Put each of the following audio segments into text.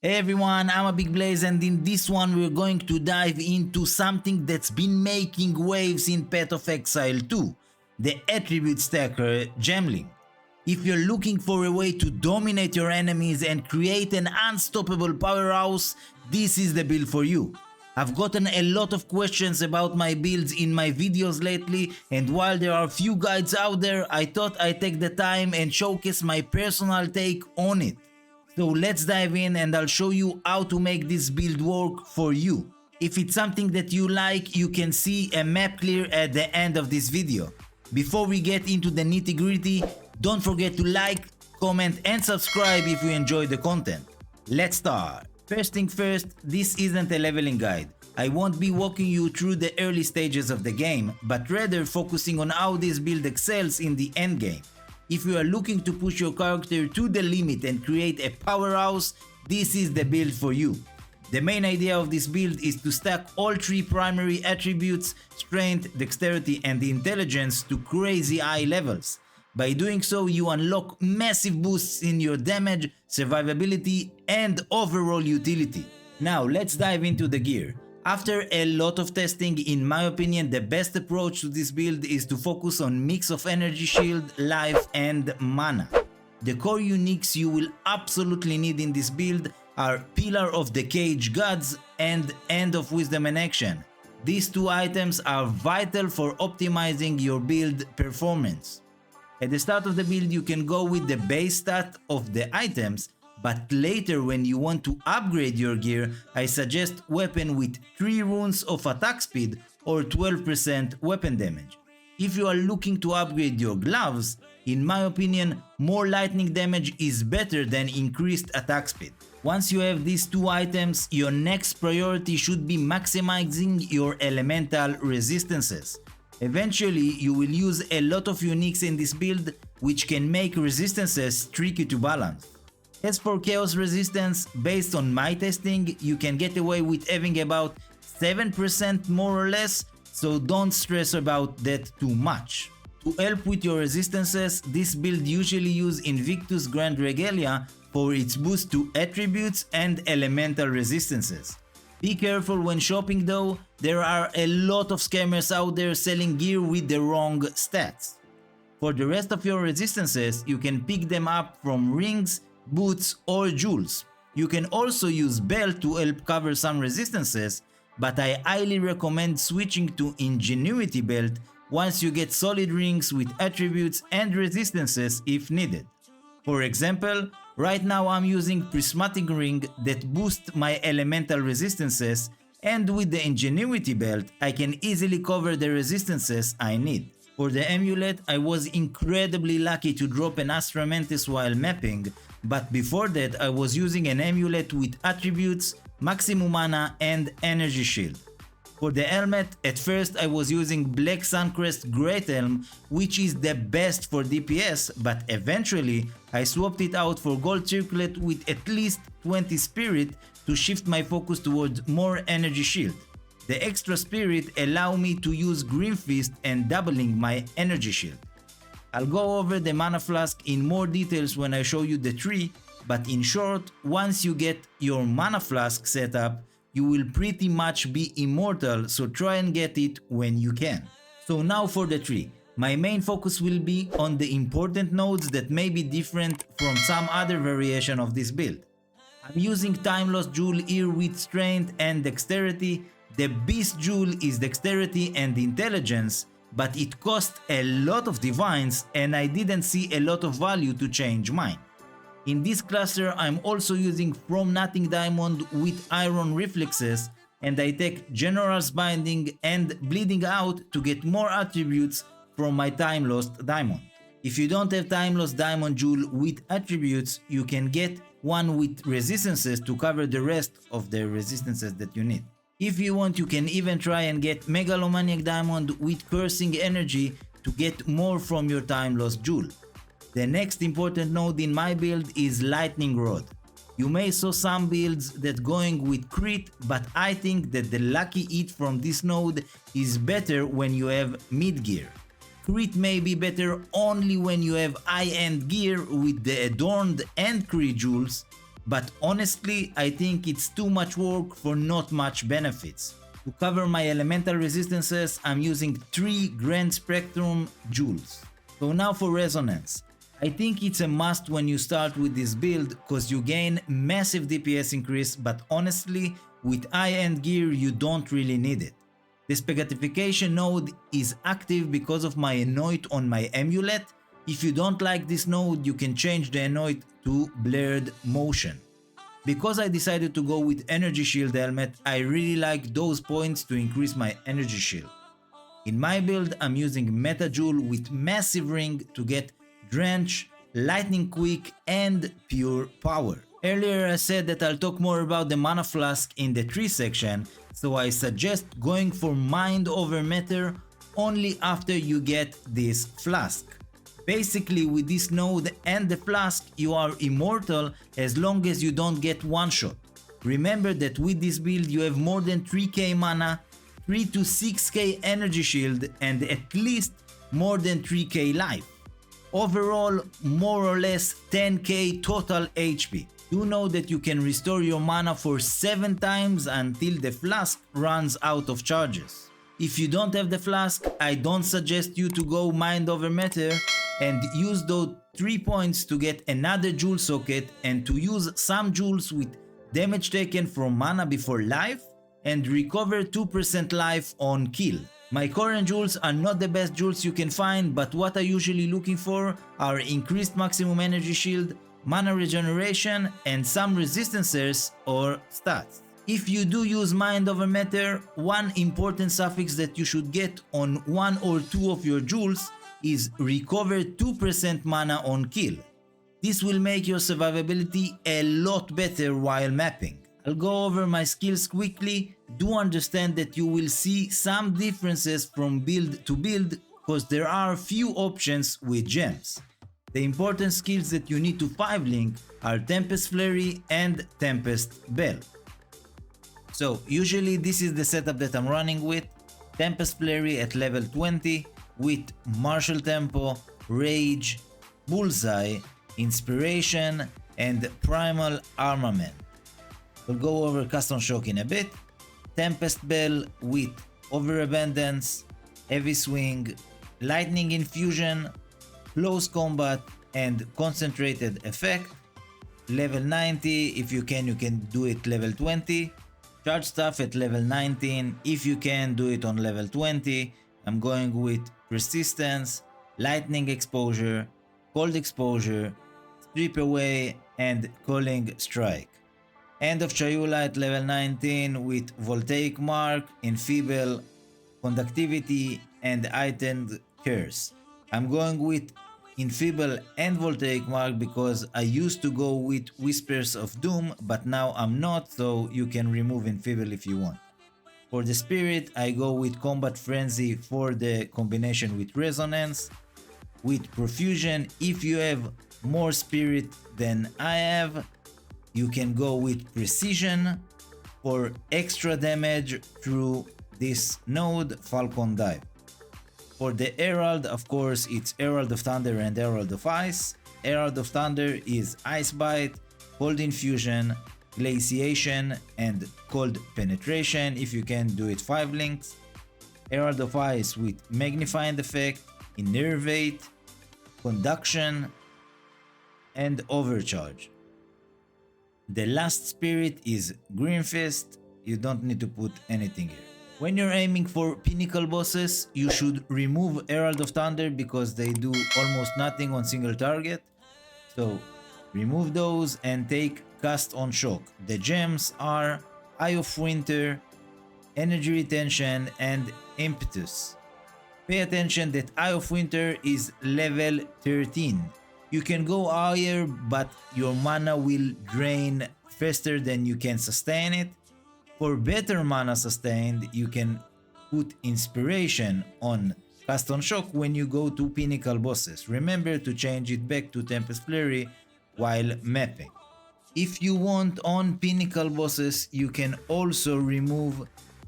Hey everyone, I'm a Big Blaze, and in this one we're going to dive into something that's been making waves in Path of Exile 2, the attribute stacker Gemling. If you're looking for a way to dominate your enemies and create an unstoppable powerhouse, this is the build for you. I've gotten a lot of questions about my builds in my videos lately, and while there are few guides out there, I thought I'd take the time and showcase my personal take on it. So let's dive in and I'll show you how to make this build work for you. If it's something that you like, you can see a map clear at the end of this video. Before we get into the nitty gritty, don't forget to like, comment and subscribe if you enjoy the content. Let's start. First thing first, this isn't a leveling guide. I won't be walking you through the early stages of the game, but rather focusing on how this build excels in the endgame. If you are looking to push your character to the limit and create a powerhouse, this is the build for you. The main idea of this build is to stack all three primary attributes, strength, dexterity and intelligence, to crazy high levels. By doing so, you unlock massive boosts in your damage, survivability and overall utility. Now let's dive into the gear. After a lot of testing, in my opinion, the best approach to this build is to focus on mix of energy shield, life and mana. The core uniques you will absolutely need in this build are Pillar of the Cage Gods and End of Wisdom and Action. These two items are vital for optimizing your build performance. At the start of the build you can go with the base stat of the items, but later when you want to upgrade your gear, I suggest weapon with 3 runes of attack speed or 12% weapon damage. If you are looking to upgrade your gloves, in my opinion, more lightning damage is better than increased attack speed. Once you have these two items, your next priority should be maximizing your elemental resistances. Eventually, you will use a lot of uniques in this build, which can make resistances tricky to balance. As for chaos resistance, based on my testing, you can get away with having about 7% more or less, so don't stress about that too much. To help with your resistances, this build usually uses Invictus Grand Regalia for its boost to attributes and elemental resistances. Be careful when shopping though, there are a lot of scammers out there selling gear with the wrong stats. For the rest of your resistances, you can pick them up from rings, boots or jewels. You can also use belt to help cover some resistances, but I highly recommend switching to Ingenuity belt once you get solid rings with attributes and resistances if needed. For example, right now I'm using Prismatic ring that boosts my elemental resistances, and with the Ingenuity belt I can easily cover the resistances I need. For the amulet, I was incredibly lucky to drop an Astra Mantis while mapping, but before that I was using an amulet with attributes, maximum mana and energy shield. For the helmet, at first I was using Black Suncrest Great Helm, which is the best for DPS, but eventually I swapped it out for Gold Circlet with at least 20 spirit to shift my focus towards more energy shield. The extra spirit allow me to use Green Fist and doubling my energy shield. I'll go over the mana flask in more details when I show you the tree, but in short, once you get your mana flask set up, you will pretty much be immortal, so try and get it when you can. So now for the tree. My main focus will be on the important nodes that may be different from some other variation of this build. I'm using Time Lost Jewel here with strength and dexterity. The Beast Jewel is dexterity and intelligence, but it costs a lot of divines and I didn't see a lot of value to change mine. In this cluster I'm also using From Nothing Diamond with Iron Reflexes, and I take General's Binding and Bleeding Out to get more attributes from my Time Lost Diamond. If you don't have Time Lost Diamond Jewel with attributes, you can get one with resistances to cover the rest of the resistances that you need. If you want, you can even try and get Megalomaniac Diamond with Cursing Energy to get more from your Time Lost Jewel. The next important node in my build is Lightning Rod. You may saw some builds that going with crit, but I think that the lucky hit from this node is better when you have mid gear. Crit may be better only when you have high-end gear with the adorned and crit jewels, but honestly I think it's too much work for not much benefits. To cover my elemental resistances, I'm using 3 Grand Spectrum Joules. So now for Resonance. I think it's a must when you start with this build cause you gain massive DPS increase, but honestly with high-end gear you don't really need it. The Spaghettification node is active because of my Anoint on my amulet. If you don't like this node, you can change the Anoint to Blurred Motion. Because I decided to go with Energy Shield helmet, I really like those points to increase my energy shield. In my build, I'm using Meta Jewel with Massive Ring to get Drench, Lightning Quick and Pure Power. Earlier I said that I'll talk more about the Mana Flask in the tree section, so I suggest going for Mind over Matter only after you get this flask. Basically with this node and the flask you are immortal as long as you don't get one shot. Remember that with this build you have more than 3k mana, 3 to 6k energy shield and at least more than 3k life. Overall more or less 10k total HP. Do know that you can restore your mana for 7 times until the flask runs out of charges. If you don't have the flask, I don't suggest you to go Mind over Matter and use those 3 points to get another Jewel socket and to use some jewels with damage taken from mana before life and recover 2% life on kill. My current jewels are not the best jewels you can find, but what I'm usually looking for are increased maximum energy shield, mana regeneration and some resistancers or stats. If you do use Mind over Matter, one important suffix that you should get on 1 or 2 of your jewels is recover 2% mana on kill. This will make your survivability a lot better while mapping. I'll go over my skills quickly. Do understand that you will see some differences from build to build because there are few options with gems. The important skills that you need to 5-link are Tempest Flurry and Tempest Bell. So usually this is the setup that I'm running with. Tempest Flurry at level 20 with Martial Tempo, Rage, Bullseye, Inspiration and Primal Armament. We'll go over Custom Shock in a bit. Tempest Bell with Overabundance, Heavy Swing, Lightning Infusion, Close Combat and Concentrated Effect. Level 90, if you can do it level 20. Charge Stuff at level 19, if you can do it on level 20. I'm going with Persistence, Lightning Exposure, Cold Exposure, Strip Away and Calling Strike. End of Chayula at level 19 with Voltaic Mark, Enfeeble, Conductivity and Heightened Curse. I'm going with Enfeeble and Voltaic Mark because I used to go with Whispers of Doom, but now I'm not, so you can remove Enfeeble if you want. For the Spirit, I go with Combat Frenzy for the combination with Resonance. With Profusion, if you have more Spirit than I have, you can go with Precision for extra damage through this node, Falcon Dive. For the Herald, of course, it's Herald of Thunder and Herald of Ice. Herald of Thunder is Ice Bite, Cold Infusion, Glaciation and Cold Penetration, if you can do it 5 links. Herald of Ice with Magnifying Effect, Innervate, Conduction and Overcharge. The last spirit is Green Fist, you don't need to put anything here. When you're aiming for pinnacle bosses, you should remove Herald of Thunder because they do almost nothing on single target. So remove those and take Cast on Shock. The gems are Eye of Winter, Energy Retention and Impetus. Pay attention that Eye of Winter is level 13. You can go higher, but your mana will drain faster than you can sustain it. For better mana sustained, you can put Inspiration on Cast on Shock when you go to pinnacle bosses. Remember to change it back to Tempest Flurry while mapping. If you want on pinnacle bosses, you can also remove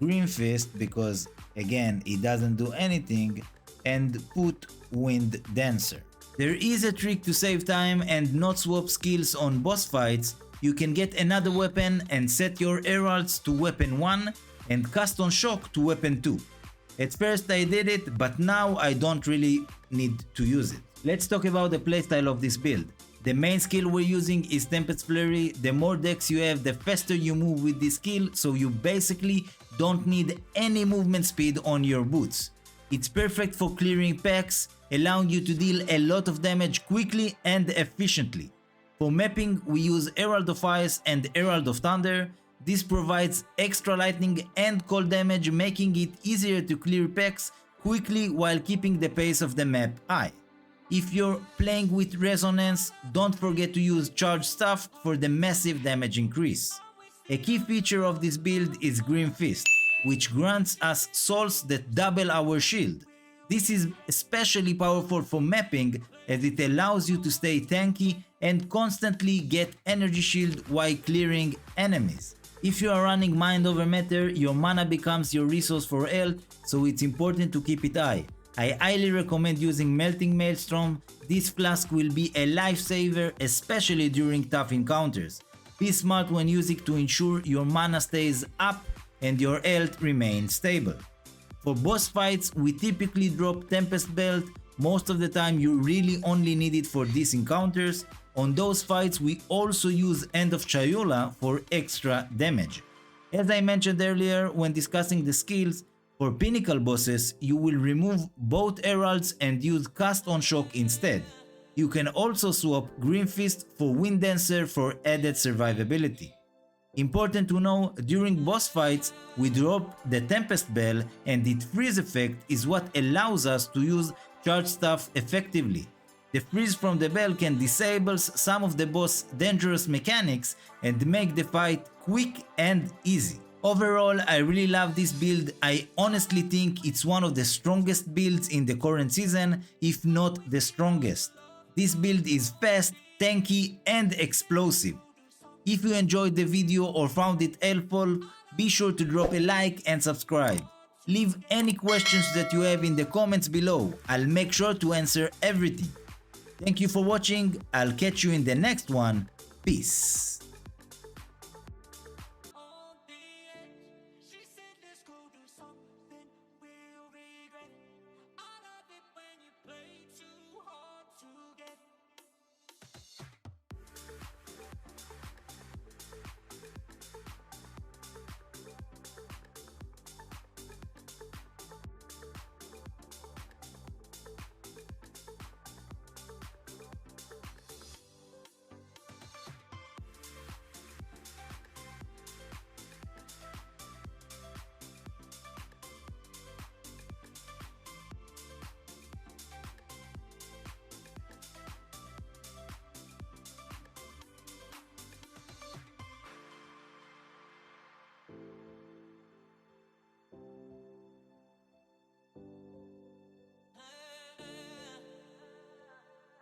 Green Fist because again it doesn't do anything, and put Wind Dancer. There is a trick to save time and not swap skills on boss fights, you can get another weapon and set your heralds to weapon 1 and cast on shock to weapon 2. At first I did it, but now I don't really need to use it. Let's talk about the playstyle of this build. The main skill we're using is Tempest Flurry. The more decks you have, the faster you move with this skill, so you basically don't need any movement speed on your boots. It's perfect for clearing packs, allowing you to deal a lot of damage quickly and efficiently. For mapping, we use Herald of Ice and Herald of Thunder. This provides extra lightning and cold damage, making it easier to clear packs quickly while keeping the pace of the map high. If you're playing with Resonance, don't forget to use Charge Staff for the massive damage increase. A key feature of this build is Grim Fist, which grants us souls that double our shield. This is especially powerful for mapping, as it allows you to stay tanky and constantly get energy shield while clearing enemies. If you are running Mind Over Matter, your mana becomes your resource for health, so it's important to keep it high. I highly recommend using Melting Maelstrom. This flask will be a lifesaver, especially during tough encounters. Be smart when using to ensure your mana stays up and your health remains stable. For boss fights, we typically drop Tempest Belt. Most of the time you really only need it for these encounters. On those fights we also use End of Chayula for extra damage. As I mentioned earlier when discussing the skills, for pinnacle bosses you will remove both heralds and use Cast on Shock instead. You can also swap Green Fist for Wind Dancer for added survivability. Important to know, during boss fights we drop the Tempest Bell, and its freeze effect is what allows us to use Charge Staff effectively. The freeze from the bell can disable some of the boss' dangerous mechanics and make the fight quick and easy. Overall, I really love this build. I honestly think it's one of the strongest builds in the current season, if not the strongest. This build is fast, tanky and explosive. If you enjoyed the video or found it helpful, be sure to drop a like and subscribe. Leave any questions that you have in the comments below. I'll make sure to answer everything. Thank you for watching. I'll catch you in the next one. Peace.